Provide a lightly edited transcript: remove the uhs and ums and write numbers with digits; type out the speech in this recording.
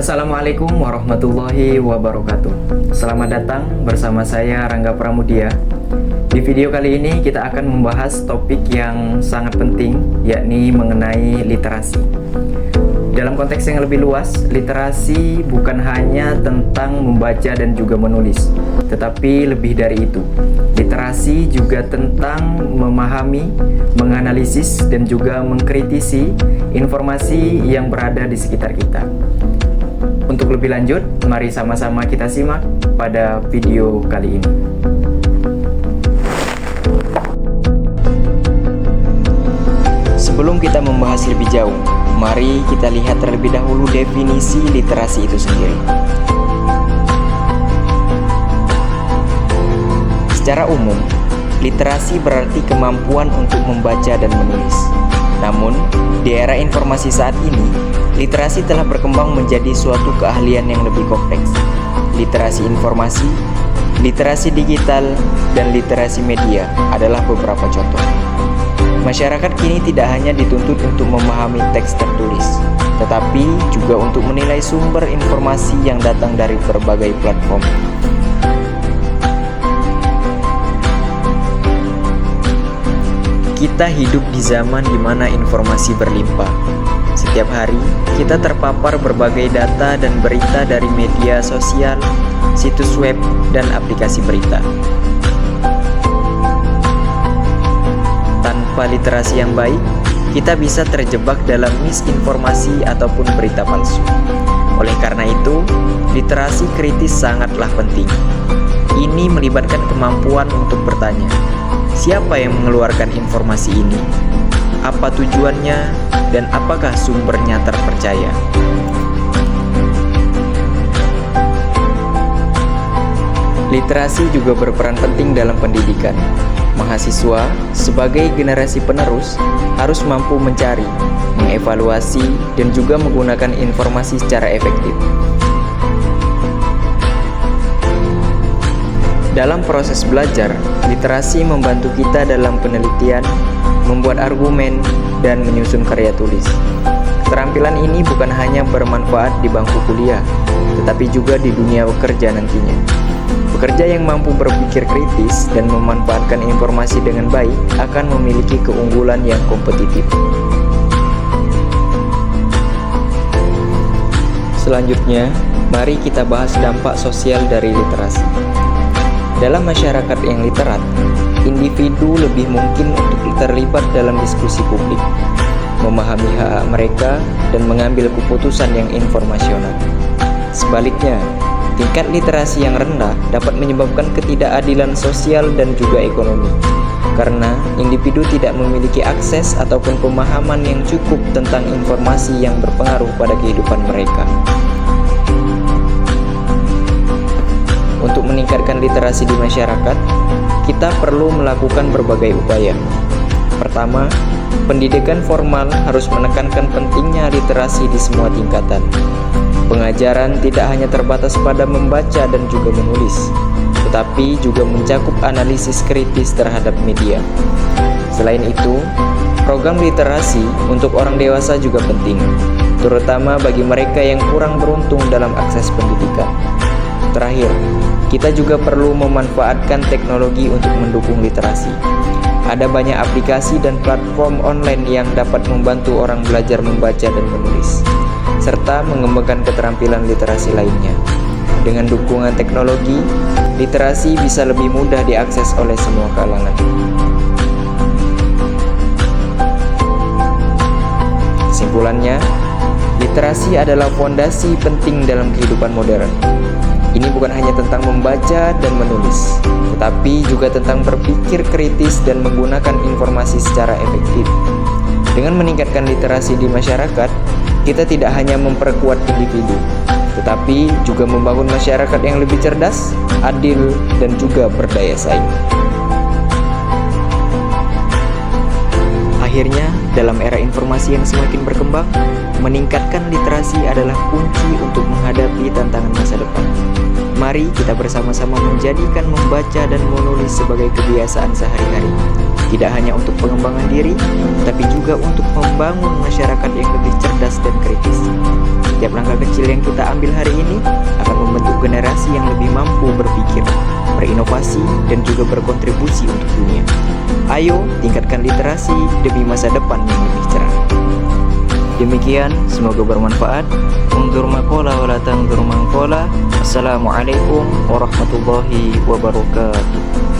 Assalamualaikum warahmatullahi wabarakatuh. Selamat datang bersama saya Rangga Pramudia. Di video kali ini kita akan membahas topik yang sangat penting, yakni mengenai literasi. Dalam konteks yang lebih luas, literasi bukan hanya tentang membaca dan juga menulis, tetapi lebih dari itu. Literasi juga tentang memahami, menganalisis, dan juga mengkritisi informasi yang berada di sekitar kita. Untuk lebih lanjut, mari sama-sama kita simak pada video kali ini. Sebelum kita membahas lebih jauh, mari kita lihat terlebih dahulu definisi literasi itu sendiri. Secara umum, literasi berarti kemampuan untuk membaca dan menulis. Namun, di era informasi saat ini, literasi telah berkembang menjadi suatu keahlian yang lebih kompleks. Literasi informasi, literasi digital, dan literasi media adalah beberapa contoh. Masyarakat kini tidak hanya dituntut untuk memahami teks tertulis, tetapi juga untuk menilai sumber informasi yang datang dari berbagai platform. Kita hidup di zaman di mana informasi berlimpah. Setiap hari, kita terpapar berbagai data dan berita dari media sosial, situs web, dan aplikasi berita. Tanpa literasi yang baik, kita bisa terjebak dalam misinformasi ataupun berita palsu. Oleh karena itu, literasi kritis sangatlah penting. Ini melibatkan kemampuan untuk bertanya, siapa yang mengeluarkan informasi ini? Apa tujuannya? Dan apakah sumbernya terpercaya? Literasi juga berperan penting dalam pendidikan. Mahasiswa sebagai generasi penerus harus mampu mencari, mengevaluasi, dan juga menggunakan informasi secara efektif. Dalam proses belajar, literasi membantu kita dalam penelitian, membuat argumen, dan menyusun karya tulis. Keterampilan ini bukan hanya bermanfaat di bangku kuliah, tetapi juga di dunia bekerja nantinya. Pekerja yang mampu berpikir kritis dan memanfaatkan informasi dengan baik akan memiliki keunggulan yang kompetitif. Selanjutnya, mari kita bahas dampak sosial dari literasi. Dalam masyarakat yang literat, individu lebih mungkin untuk terlibat dalam diskusi publik, memahami hak mereka, dan mengambil keputusan yang informasional. Sebaliknya, tingkat literasi yang rendah dapat menyebabkan ketidakadilan sosial dan juga ekonomi, karena individu tidak memiliki akses ataupun pemahaman yang cukup tentang informasi yang berpengaruh pada kehidupan mereka. Untuk meningkatkan literasi di masyarakat, kita perlu melakukan berbagai upaya. Pertama, pendidikan formal harus menekankan pentingnya literasi di semua tingkatan. Pengajaran tidak hanya terbatas pada membaca dan juga menulis, tetapi juga mencakup analisis kritis terhadap media. Selain itu, program literasi untuk orang dewasa juga penting, terutama bagi mereka yang kurang beruntung dalam akses pendidikan. Terakhir, kita juga perlu memanfaatkan teknologi untuk mendukung literasi. Ada banyak aplikasi dan platform online yang dapat membantu orang belajar membaca dan menulis, serta mengembangkan keterampilan literasi lainnya. Dengan dukungan teknologi, literasi bisa lebih mudah diakses oleh semua kalangan. Kesimpulannya, literasi adalah fondasi penting dalam kehidupan modern. Ini bukan hanya tentang membaca dan menulis, tetapi juga tentang berpikir kritis dan menggunakan informasi secara efektif. Dengan meningkatkan literasi di masyarakat, kita tidak hanya memperkuat individu, tetapi juga membangun masyarakat yang lebih cerdas, adil, dan juga berdaya saing. Akhirnya, dalam era informasi yang semakin berkembang, meningkatkan literasi adalah kunci untuk menghadapi tantangan masa depan. Mari kita bersama-sama menjadikan membaca dan menulis sebagai kebiasaan sehari-hari. Tidak hanya untuk pengembangan diri, tapi juga untuk membangun masyarakat yang lebih cerdas dan kritis. Setiap langkah kecil yang kita ambil hari ini akan membentuk generasi yang lebih mampu berpikir, berinovasi, dan juga berkontribusi untuk dunia. Ayo, tingkatkan literasi demi masa depan yang lebih cerah. Demikian, semoga bermanfaat. Unzur maqala wa la tanzur man qala. Assalamualaikum warahmatullahi wabarakatuh.